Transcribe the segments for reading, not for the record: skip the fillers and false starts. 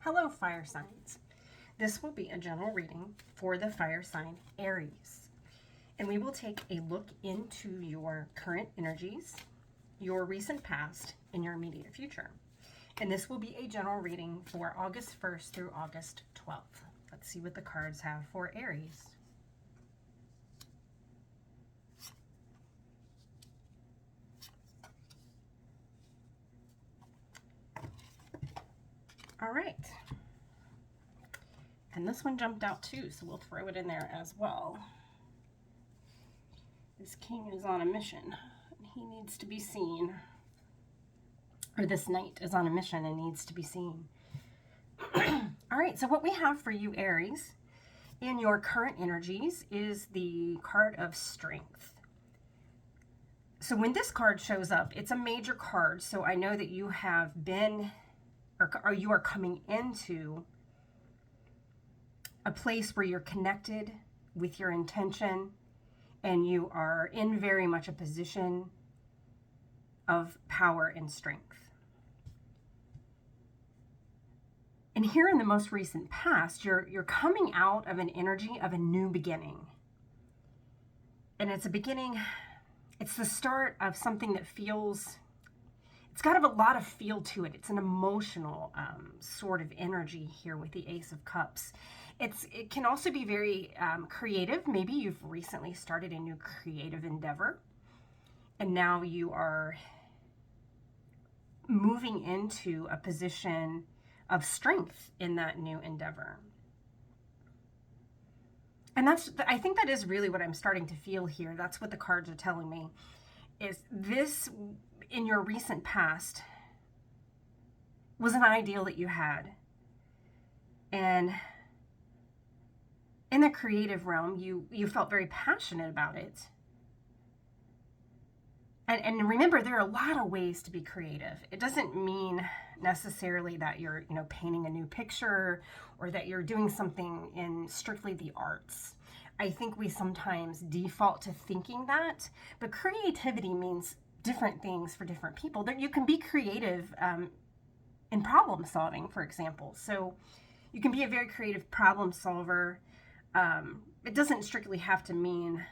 Hello, fire signs. This will be a general reading for the fire sign Aries. And we will take a look into your current energies, your recent past, and your immediate future. And this will be a general reading for August 1st through August 12th. Let's see what the cards have for Aries. All right. And this one jumped out too, so we'll throw it in there as well. This king is on a mission. He needs to be seen. Or this knight is on a mission and needs to be seen. All right, so what we have for you, Aries, in your current energies is the card of strength. So when this card shows up, it's a major card. So I know that you have been, or you are coming into a place where you're connected with your intention and you are in very much a position of power and strength. And here in the most recent past, you're coming out of an energy of a new beginning. And it's a beginning, it's the start of something that feels, it's got a lot of feel to it. It's an emotional sort of energy here with the Ace of Cups. It can also be very creative. Maybe you've recently started a new creative endeavor and now you are moving into a position of strength in that new endeavor. And I think that is really what I'm starting to feel here. That's what the cards are telling me, is this in your recent past was an ideal that you had. And in the creative realm, you felt very passionate about it. And remember, there are a lot of ways to be creative. It doesn't mean necessarily that you're, painting a new picture or that you're doing something in strictly the arts. I think we sometimes default to thinking that, but creativity means different things for different people. That you can be creative in problem solving, for example. So you can be a very creative problem solver. It doesn't strictly have to mean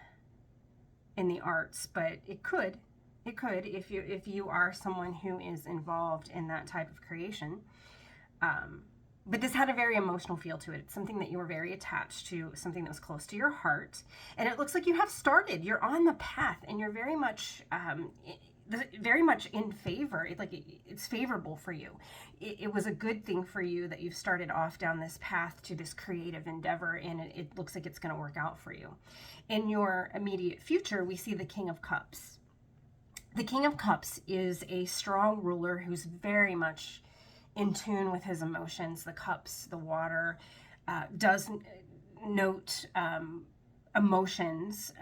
in the arts, but it could. It could if you are someone who is involved in that type of creation. But this had a very emotional feel to it. It's something that you were very attached to, something that was close to your heart. And it looks like you have started. You're on the path, and you're very much in favor. It's favorable for you. It was a good thing for you that you've started off down this path to this creative endeavor, and it looks like it's going to work out for you. In your immediate future, we see the King of Cups. The King of Cups is a strong ruler who's very much in tune with his emotions. The cups, the water, does note emotions,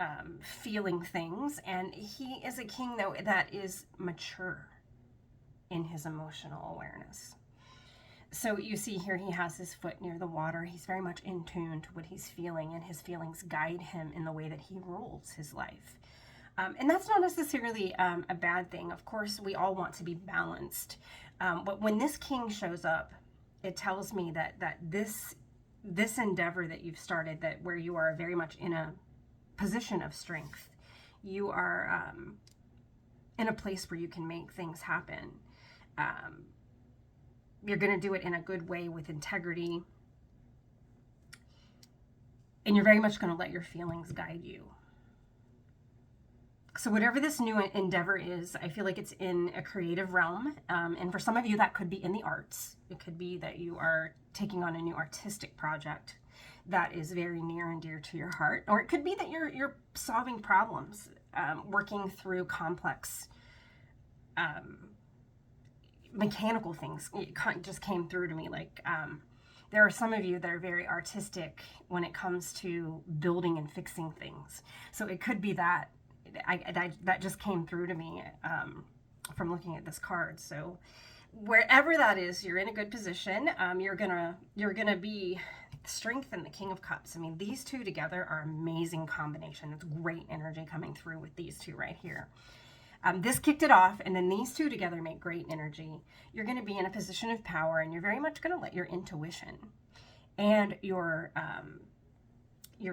feeling things. And he is a king, though, that is mature in his emotional awareness. So you see here he has his foot near the water. He's very much in tune to what he's feeling, and his feelings guide him in the way that he rules his life. And that's not necessarily a bad thing. Of course, we all want to be balanced. But when this king shows up, it tells me that this endeavor that you've started, that where you are very much in a position of strength, you are in a place where you can make things happen. You're going to do it in a good way with integrity. And you're very much going to let your feelings guide you. So whatever this new endeavor is, I feel like it's in a creative realm. And for some of you, that could be in the arts. It could be that you are taking on a new artistic project that is very near and dear to your heart. Or it could be that you're solving problems, working through complex mechanical things. It just came through to me. There are some of you that are very artistic when it comes to building and fixing things. So it could be that. That just came through to me from looking at this card. So wherever that is, you're in a good position. You're gonna be strength and the King of Cups. I mean, these two together are amazing combination. It's great energy coming through with these two right here. This kicked it off, and then these two together make great energy. You're going to be in a position of power, and you're very much going to let your intuition and your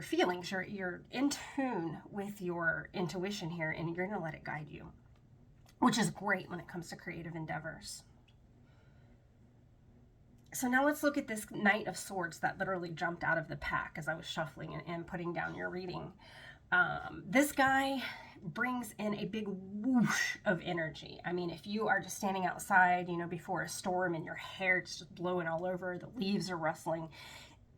feelings, you're in tune with your intuition here, and you're going to let it guide you, which is great when it comes to creative endeavors. So now let's look at this Knight of Swords that literally jumped out of the pack as I was shuffling and putting down your reading. This guy brings in a big whoosh of energy. I mean, if you are just standing outside, before a storm and your hair is just blowing all over, the leaves are rustling,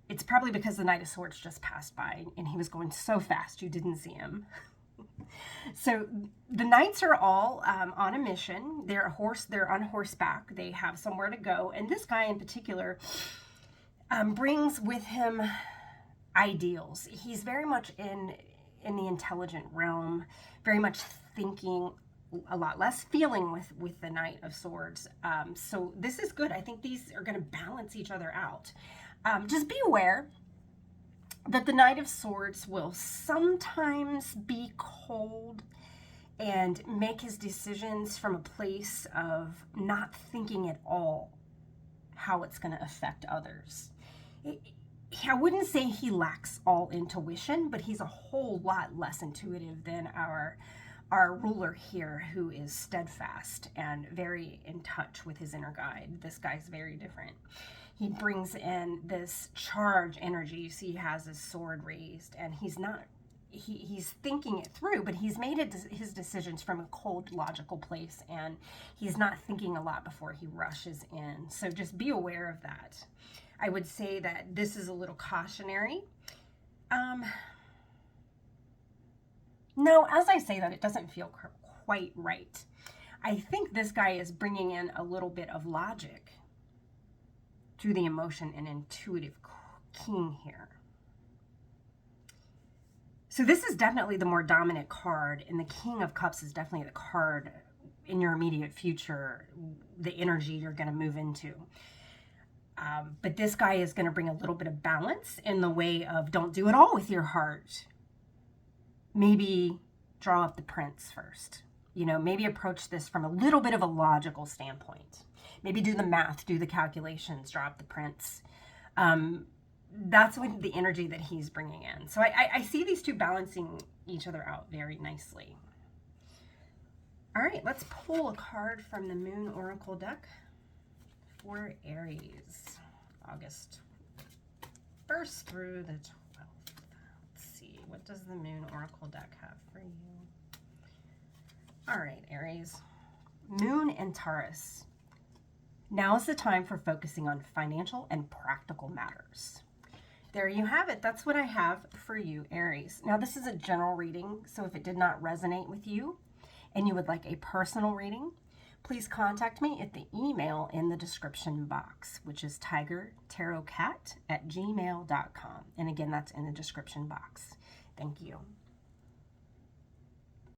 it's probably because the Knight of Swords just passed by and he was going so fast you didn't see him. So the knights are all on a mission. They're on horseback. They have somewhere to go. And this guy in particular brings with him ideals. He's very much in the intelligent realm, very much thinking, a lot less feeling with the Knight of Swords. So this is good. I think these are going to balance each other out. Just be aware that the Knight of Swords will sometimes be cold and make his decisions from a place of not thinking at all how it's going to affect others. I wouldn't say he lacks all intuition, but he's a whole lot less intuitive than our ruler here, who is steadfast and very in touch with his inner guide. This guy's very different. He brings in this charge energy. You see, he has his sword raised, and he's thinking it through, but he's made his decisions from a cold, logical place, and he's not thinking a lot before he rushes in. So just be aware of that. I would say that this is a little cautionary. No, as I say that, it doesn't feel quite right. I think this guy is bringing in a little bit of logic through the emotion and intuitive king here. So this is definitely the more dominant card, and the King of Cups is definitely the card in your immediate future, the energy you're going to move into. But this guy is going to bring a little bit of balance in the way of don't do it all with your heart. Maybe draw up the prints first. Maybe approach this from a little bit of a logical standpoint. Maybe do the math, do the calculations, draw up the prints. That's what the energy that he's bringing in. So I see these two balancing each other out very nicely. All right, let's pull a card from the Moon Oracle deck for Aries, August 1st through the 12th. Let's see, what does the Moon Oracle deck have for you? All right, Aries, Moon and Taurus. Now is the time for focusing on financial and practical matters. There you have it. That's what I have for you, Aries. Now, this is a general reading, so if it did not resonate with you and you would like a personal reading, please contact me at the email in the description box, which is tigertarotcat@gmail.com. And again, that's in the description box. Thank you.